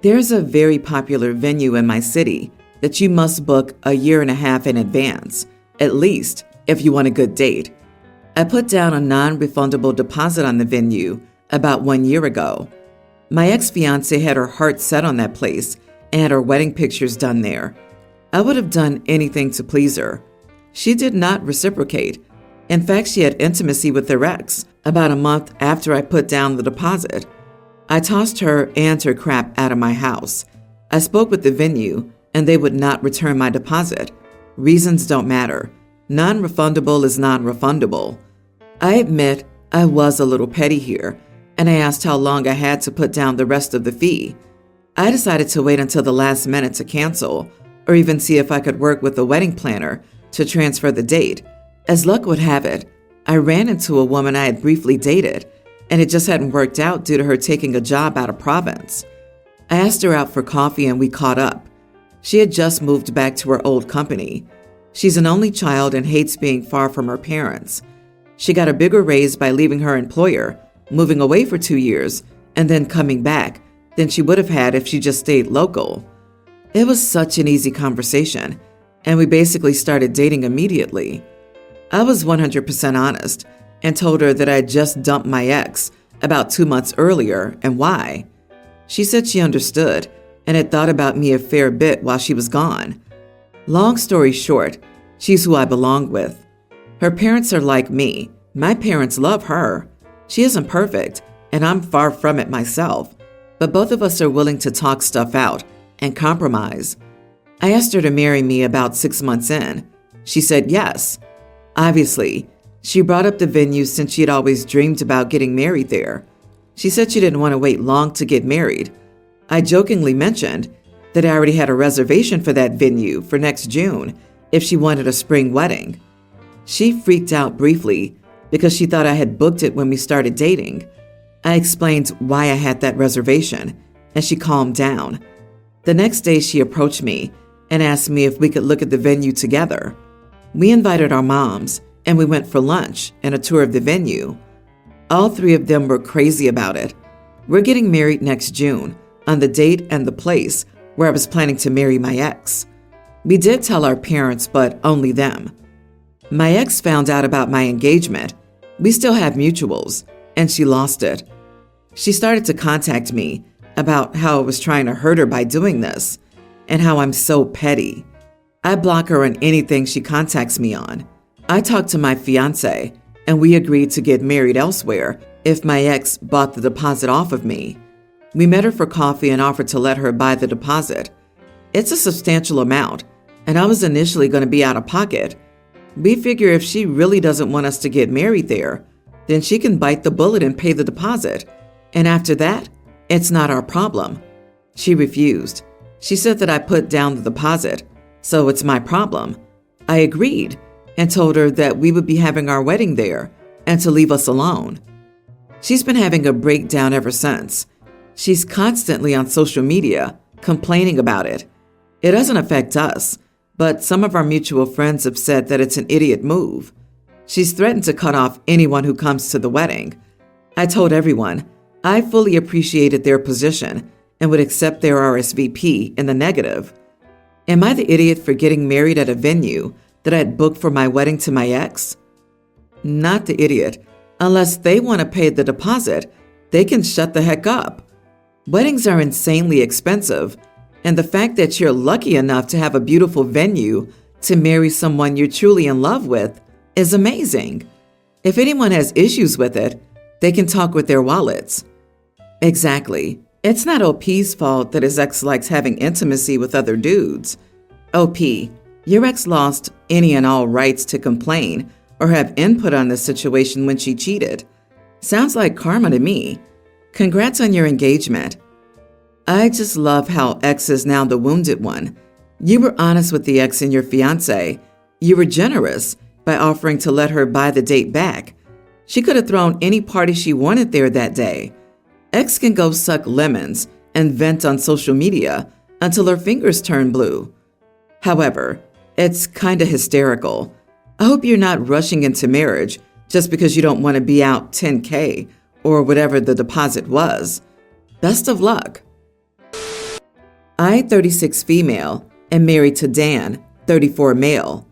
There's a very popular venue in my city that you must book a year and a half in advance, at least if you want a good date. I put down a non-refundable deposit on the venue about 1 year ago. My ex-fiancee had her heart set on that place and had her wedding pictures done there. I would have done anything to please her. She did not reciprocate. In fact, she had intimacy with her ex about a month after I put down the deposit. I tossed her and her crap out of my house. I spoke with the venue, and they would not return my deposit. Reasons don't matter. Non-refundable is non-refundable. I admit I was a little petty here, and I asked how long I had to put down the rest of the fee. I decided to wait until the last minute to cancel, or even see if I could work with the wedding planner to transfer the date. As luck would have it, I ran into a woman I had briefly dated, and it just hadn't worked out due to her taking a job out of province. I asked her out for coffee and we caught up. She had just moved back to her old company. She's an only child and hates being far from her parents. She got a bigger raise by leaving her employer, moving away for 2 years, and then coming back than she would have had if she just stayed local. It was such an easy conversation, and we basically started dating immediately. I was 100% honest and told her that I had just dumped my ex about 2 months earlier and why. She said she understood and had thought about me a fair bit while she was gone. Long story short, she's who I belong with. Her parents are like me. My parents love her. She isn't perfect, and I'm far from it myself, but both of us are willing to talk stuff out and compromise. I asked her to marry me about 6 months in. She said yes. Obviously, she brought up the venue since she had always dreamed about getting married there. She said she didn't want to wait long to get married. I jokingly mentioned that I already had a reservation for that venue for next June if she wanted a spring wedding. She freaked out briefly because she thought I had booked it when we started dating. I explained why I had that reservation, and she calmed down. The next day, she approached me and asked me if we could look at the venue together. We invited our moms, and we went for lunch and a tour of the venue. All 3 of them were crazy about it. We're getting married next June on the date and the place where I was planning to marry my ex. We did tell our parents, but only them. My ex found out about my engagement. We still have mutuals, and she lost it. She started to contact me about how I was trying to hurt her by doing this, and how I'm so petty. I block her on anything she contacts me on. I talked to my fiancé, and we agreed to get married elsewhere if my ex bought the deposit off of me. We met her for coffee and offered to let her buy the deposit. It's a substantial amount, and I was initially going to be out of pocket. We figure if she really doesn't want us to get married there, then she can bite the bullet and pay the deposit. And after that, it's not our problem. She refused. She said that I put down the deposit, so it's my problem. I agreed and told her that we would be having our wedding there and to leave us alone. She's been having a breakdown ever since. She's constantly on social media complaining about it. It doesn't affect us, but some of our mutual friends have said that it's an idiot move. She's threatened to cut off anyone who comes to the wedding. I told everyone I fully appreciated their position and would accept their RSVP in the negative. Am I the idiot for getting married at a venue that I had booked for my wedding to my ex? Not the idiot. Unless they want to pay the deposit, they can shut the heck up. Weddings are insanely expensive, and the fact that you're lucky enough to have a beautiful venue to marry someone you're truly in love with is amazing. If anyone has issues with it, they can talk with their wallets. Exactly. It's not OP's fault that his ex likes having intimacy with other dudes. OP, your ex lost any and all rights to complain or have input on this situation when she cheated. Sounds like karma to me. Congrats on your engagement. I just love how X is now the wounded one. You were honest with the ex and your fiancé. You were generous by offering to let her buy the date back. She could have thrown any party she wanted there that day. X can go suck lemons and vent on social media until her fingers turn blue. However, it's kinda hysterical. I hope you're not rushing into marriage just because you don't want to be out $10K or whatever the deposit was. Best of luck. I, 36 female, am married to Dan, 34 male.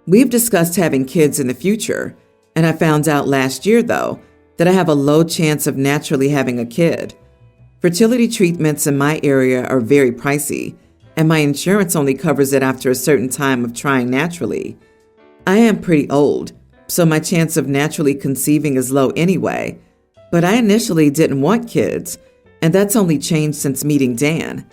We've discussed having kids in the future, and I found out last year, though, that I have a low chance of naturally having a kid. Fertility treatments in my area are very pricey, and my insurance only covers it after a certain time of trying naturally. I am pretty old, so my chance of naturally conceiving is low anyway, but I initially didn't want kids, and that's only changed since meeting Dan.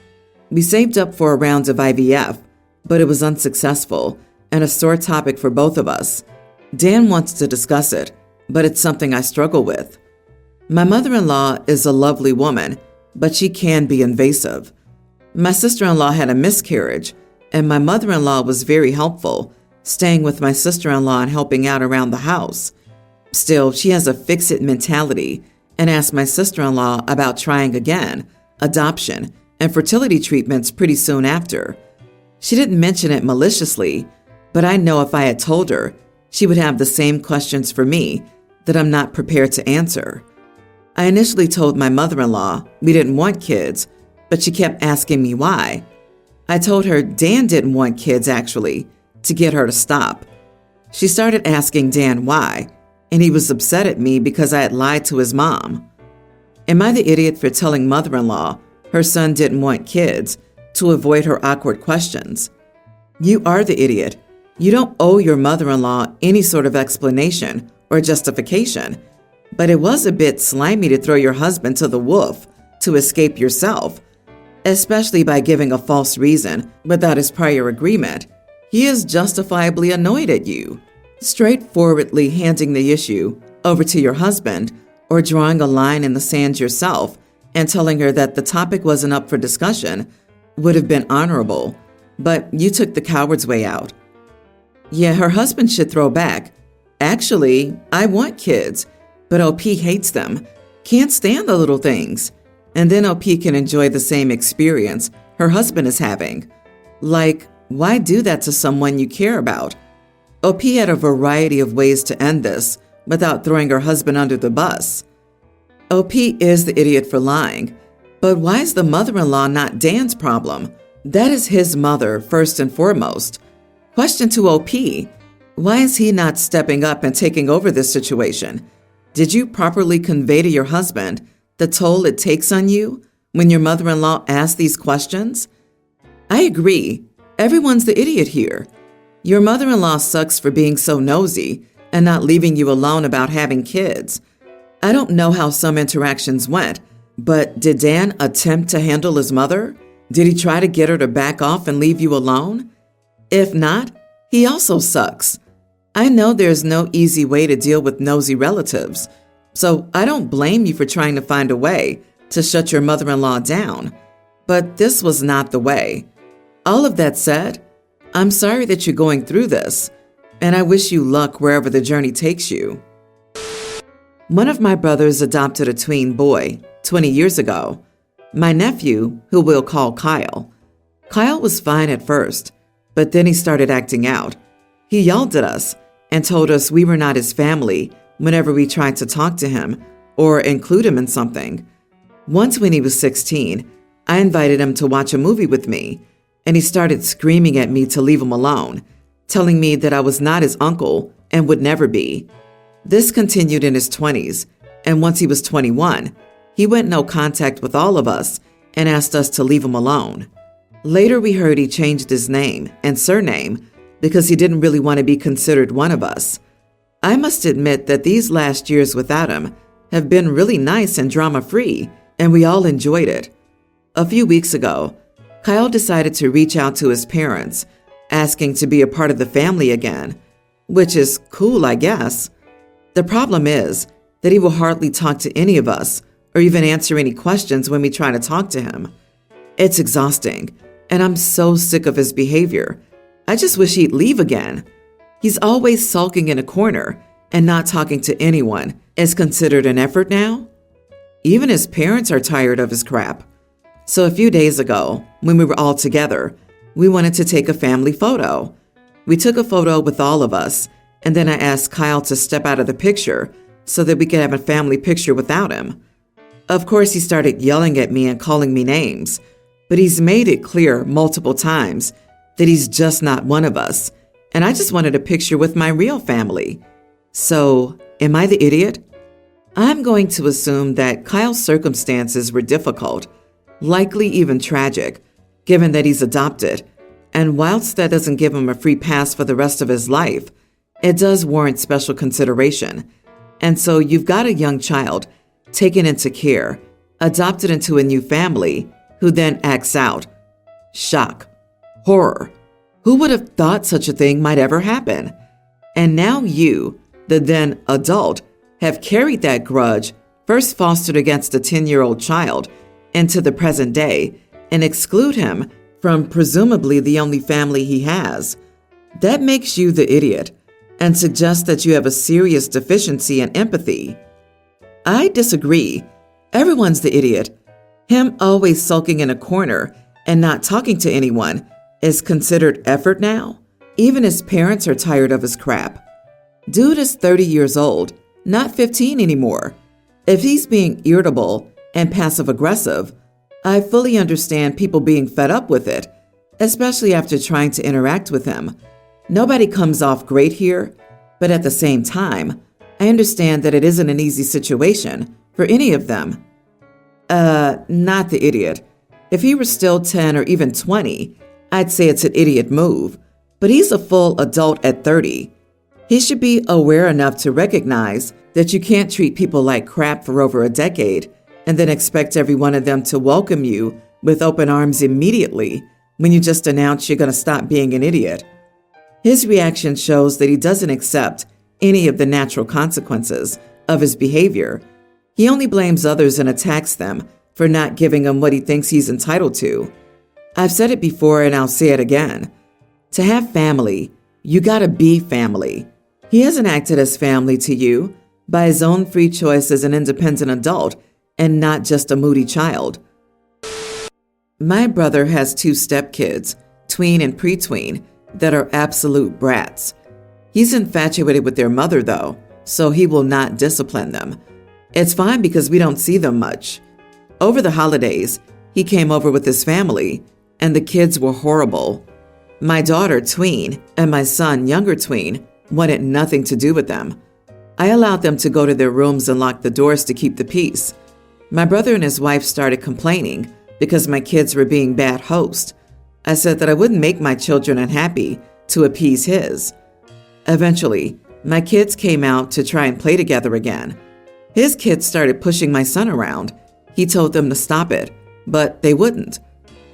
We saved up for a round of IVF, but it was unsuccessful and a sore topic for both of us. Dan wants to discuss it, but it's something I struggle with. My mother-in-law is a lovely woman, but she can be invasive. My sister-in-law had a miscarriage, and my mother-in-law was very helpful, staying with my sister-in-law and helping out around the house. Still, she has a fix-it mentality and asked my sister-in-law about trying again, adoption, and fertility treatments pretty soon after. She didn't mention it maliciously, but I know if I had told her, she would have the same questions for me that I'm not prepared to answer. I initially told my mother-in-law we didn't want kids, but she kept asking me why. I told her Dan didn't want kids actually, to get her to stop. She started asking Dan why, and he was upset at me because I had lied to his mom. Am I the idiot for telling mother-in-law her son didn't want kids to avoid her awkward questions? You are the idiot. You don't owe your mother-in-law any sort of explanation or justification, but it was a bit slimy to throw your husband to the wolf to escape yourself, especially by giving a false reason without his prior agreement. He is justifiably annoyed at you. Straightforwardly handing the issue over to your husband or drawing a line in the sand yourself and telling her that the topic wasn't up for discussion would have been honorable, but you took the coward's way out. Yeah, her husband should throw back. Actually, I want kids, but OP hates them, can't stand the little things. And then OP can enjoy the same experience her husband is having. Like, why do that to someone you care about? OP had a variety of ways to end this without throwing her husband under the bus. OP is the idiot for lying, but why is the mother-in-law not Dan's problem? That is his mother first and foremost. Question to OP, why is he not stepping up and taking over this situation? Did you properly convey to your husband the toll it takes on you when your mother-in-law asks these questions? I agree. Everyone's the idiot here. Your mother-in-law sucks for being so nosy and not leaving you alone about having kids. I don't know how some interactions went, but did Dan attempt to handle his mother? Did he try to get her to back off and leave you alone? If not, he also sucks. I know there's no easy way to deal with nosy relatives, so I don't blame you for trying to find a way to shut your mother-in-law down. But this was not the way. All of that said, I'm sorry that you're going through this, and I wish you luck wherever the journey takes you. One of my brothers adopted a tween boy 20 years ago. My nephew, who we'll call Kyle. Kyle was fine at first, but then he started acting out. He yelled at us and told us we were not his family whenever we tried to talk to him or include him in something. Once when he was 16, I invited him to watch a movie with me, and he started screaming at me to leave him alone, telling me that I was not his uncle and would never be. This continued in his 20s, and once he was 21, he went no contact with all of us and asked us to leave him alone. Later, we heard he changed his name and surname because he didn't really want to be considered one of us. I must admit that these last years without him have been really nice and drama-free, and we all enjoyed it. A few weeks ago, Kyle decided to reach out to his parents, asking to be a part of the family again, which is cool, I guess. The problem is that he will hardly talk to any of us or even answer any questions when we try to talk to him. It's exhausting, and I'm so sick of his behavior. I just wish he'd leave again. He's always sulking in a corner, and not talking to anyone is considered an effort now. Even his parents are tired of his crap. So a few days ago, when we were all together, we wanted to take a family photo. We took a photo with all of us, and then I asked Kyle to step out of the picture so that we could have a family picture without him. Of course, he started yelling at me and calling me names, but he's made it clear multiple times that he's just not one of us, and I just wanted a picture with my real family. So, am I the idiot? I'm going to assume that Kyle's circumstances were difficult, likely even tragic, given that he's adopted, and whilst that doesn't give him a free pass for the rest of his life, it does warrant special consideration. And so you've got a young child taken into care, adopted into a new family, who then acts out. Shock. Horror. Who would have thought such a thing might ever happen? And now you, the then adult, have carried that grudge, first fostered against a 10-year-old child, into the present day, and exclude him from presumably the only family he has. That makes you the idiot, and suggests that you have a serious deficiency in empathy. I disagree. Everyone's the idiot. Him always sulking in a corner and not talking to anyone is considered effort now. Even his parents are tired of his crap. Dude is 30 years old, not 15 anymore. If he's being irritable and passive-aggressive, I fully understand people being fed up with it, especially after trying to interact with him. Nobody comes off great here, but at the same time, I understand that it isn't an easy situation for any of them. Not the idiot. If he were still 10 or even 20, I'd say it's an idiot move, but he's a full adult at 30. He should be aware enough to recognize that you can't treat people like crap for over a decade and then expect every one of them to welcome you with open arms immediately when you just announce you're going to stop being an idiot. His reaction shows that he doesn't accept any of the natural consequences of his behavior. He only blames others and attacks them for not giving him what he thinks he's entitled to. I've said it before and I'll say it again. To have family, you gotta be family. He hasn't acted as family to you by his own free choice as an independent adult and not just a moody child. My brother has 2 stepkids, tween and pre-tween, that are absolute brats. He's infatuated with their mother though, so he will not discipline them. It's fine because we don't see them much. Over the holidays, he came over with his family, and the kids were horrible. My daughter, tween, and my son, younger tween, wanted nothing to do with them. I allowed them to go to their rooms and lock the doors to keep the peace. My brother and his wife started complaining because my kids were being bad hosts. I said that I wouldn't make my children unhappy to appease his. Eventually, my kids came out to try and play together again. His kids started pushing my son around. He told them to stop it, but they wouldn't.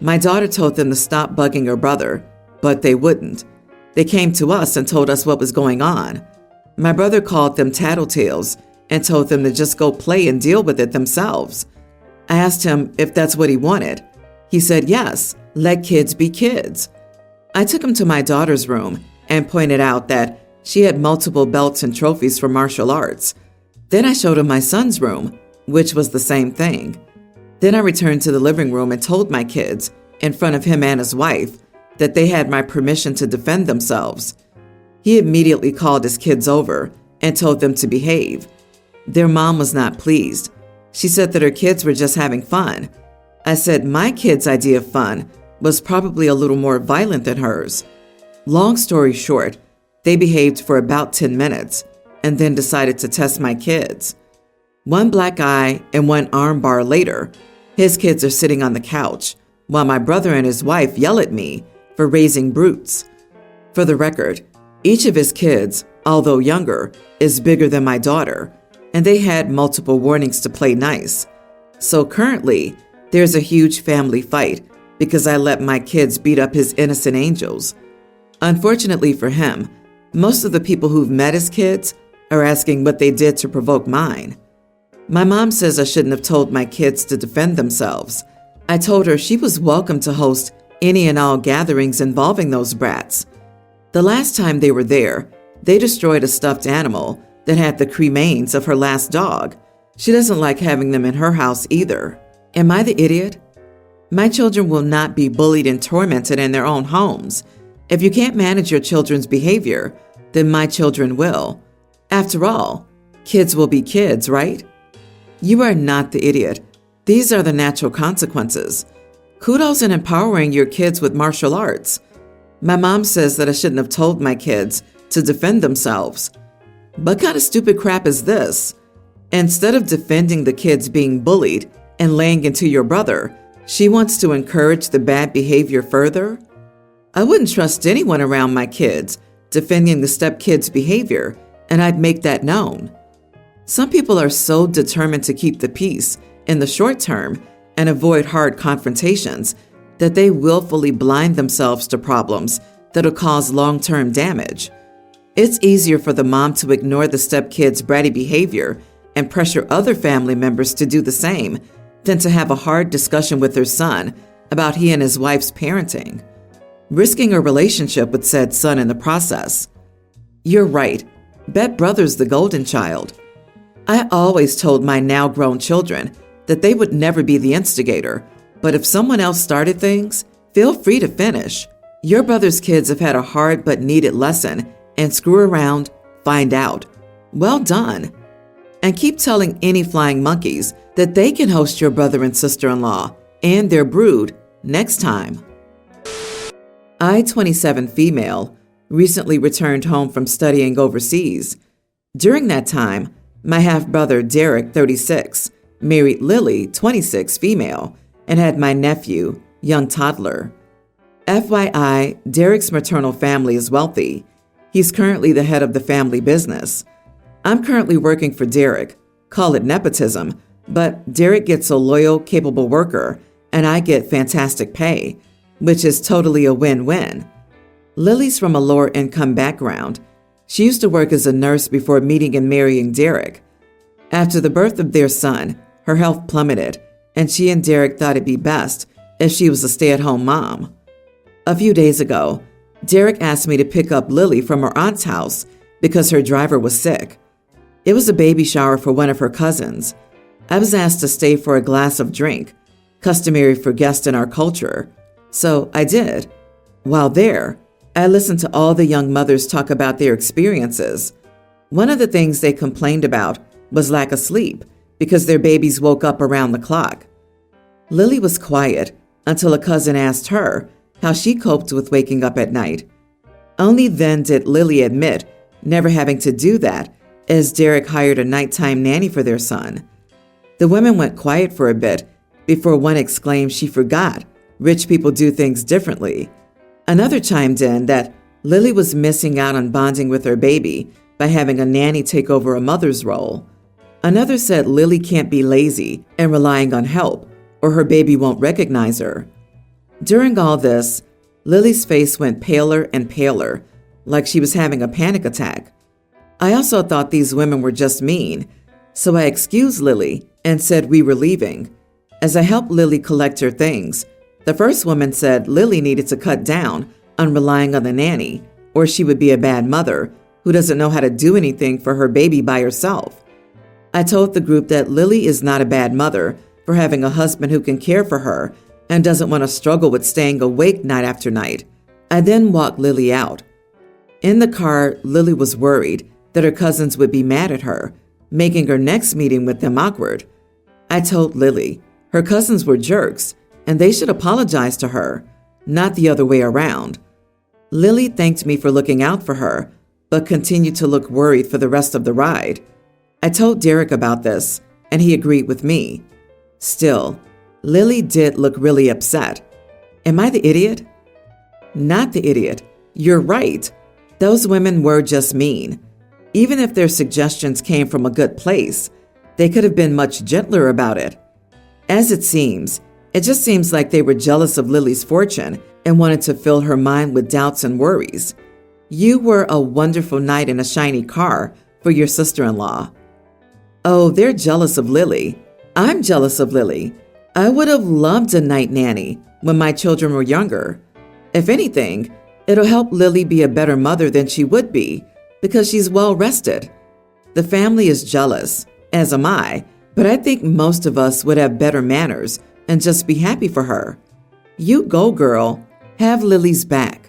My daughter told them to stop bugging her brother, but they wouldn't. They came to us and told us what was going on. My brother called them tattletales and told them to just go play and deal with it themselves. I asked him if that's what he wanted. He said, yes, let kids be kids. I took him to my daughter's room and pointed out that she had multiple belts and trophies for martial arts. Then I showed him my son's room, which was the same thing. Then I returned to the living room and told my kids, in front of him and his wife, that they had my permission to defend themselves. He immediately called his kids over and told them to behave. Their mom was not pleased. She said that her kids were just having fun. I said my kids' idea of fun was probably a little more violent than hers. Long story short, they behaved for about 10 minutes and then decided to test my kids. One black eye and one arm bar later, his kids are sitting on the couch while my brother and his wife yell at me for raising brutes. For the record, each of his kids, although younger, is bigger than my daughter, and they had multiple warnings to play nice. So currently, there's a huge family fight because I let my kids beat up his innocent angels. Unfortunately for him, most of the people who've met his kids are asking what they did to provoke mine. My mom says I shouldn't have told my kids to defend themselves. I told her she was welcome to host any and all gatherings involving those brats. The last time they were there, they destroyed a stuffed animal that had the cremains of her last dog. She doesn't like having them in her house either. Am I the idiot? My children will not be bullied and tormented in their own homes. If you can't manage your children's behavior, then my children will. After all, kids will be kids, right? You are not the idiot. These are the natural consequences. Kudos in empowering your kids with martial arts. My mom says that I shouldn't have told my kids to defend themselves. What kind of stupid crap is this? Instead of defending the kids being bullied and laying into your brother, she wants to encourage the bad behavior further? I wouldn't trust anyone around my kids defending the stepkids' behavior, and I'd make that known. Some people are so determined to keep the peace in the short term and avoid hard confrontations that they willfully blind themselves to problems that'll cause long-term damage. It's easier for the mom to ignore the stepkid's bratty behavior and pressure other family members to do the same than to have a hard discussion with her son about he and his wife's parenting, risking a relationship with said son in the process. You're right. Bet brother's the golden child. I always told my now grown children that they would never be the instigator, but if someone else started things, feel free to finish. Your brother's kids have had a hard but needed lesson, and screw around, find out. Well done. And keep telling any flying monkeys that they can host your brother and sister-in-law and their brood next time. I, 27 female, recently returned home from studying overseas. During that time, my half-brother Derek, 36, married Lily, 26, female, and had my nephew, young toddler. FYI, Derek's maternal family is wealthy. He's currently the head of the family business. I'm currently working for Derek. Call it nepotism, but Derek gets a loyal, capable worker, and I get fantastic pay, which is totally a win-win. Lily's from a lower-income background. She used to work as a nurse before meeting and marrying Derek. After the birth of their son, her health plummeted, and she and Derek thought it'd be best if she was a stay-at-home mom. A few days ago, Derek asked me to pick up Lily from her aunt's house because her driver was sick. It was a baby shower for one of her cousins. I was asked to stay for a glass of drink, customary for guests in our culture, so I did. While there, I listened to all the young mothers talk about their experiences. One of the things they complained about was lack of sleep because their babies woke up around the clock. Lily was quiet until a cousin asked her how she coped with waking up at night. Only then did Lily admit never having to do that, as Derek hired a nighttime nanny for their son. The women went quiet for a bit before one exclaimed she forgot rich people do things differently. Another chimed in that Lily was missing out on bonding with her baby by having a nanny take over a mother's role. Another said Lily can't be lazy and relying on help, or her baby won't recognize her. During all this, Lily's face went paler and paler, like she was having a panic attack. I also thought these women were just mean, so I excused Lily and said we were leaving. As I helped Lily collect her things, the first woman said Lily needed to cut down on relying on the nanny, or she would be a bad mother who doesn't know how to do anything for her baby by herself. I told the group that Lily is not a bad mother for having a husband who can care for her and doesn't want to struggle with staying awake night after night. I then walked Lily out. In the car, Lily was worried that her cousins would be mad at her, making her next meeting with them awkward. I told Lily her cousins were jerks and they should apologize to her, not the other way around. Lily thanked me for looking out for her, but continued to look worried for the rest of the ride. I told Derek about this, and he agreed with me. Still, Lily did look really upset. Am I the idiot? Not the idiot. You're right. Those women were just mean. Even if their suggestions came from a good place, they could have been much gentler about it. As it just seems like they were jealous of Lily's fortune and wanted to fill her mind with doubts and worries. You were a wonderful knight in a shiny car for your sister-in-law. Oh, they're jealous of Lily. I'm jealous of Lily. I would have loved a night nanny when my children were younger. If anything, it'll help Lily be a better mother than she would be because she's well rested. The family is jealous, as am I, but I think most of us would have better manners and just be happy for her. You go, girl. Have Lily's back.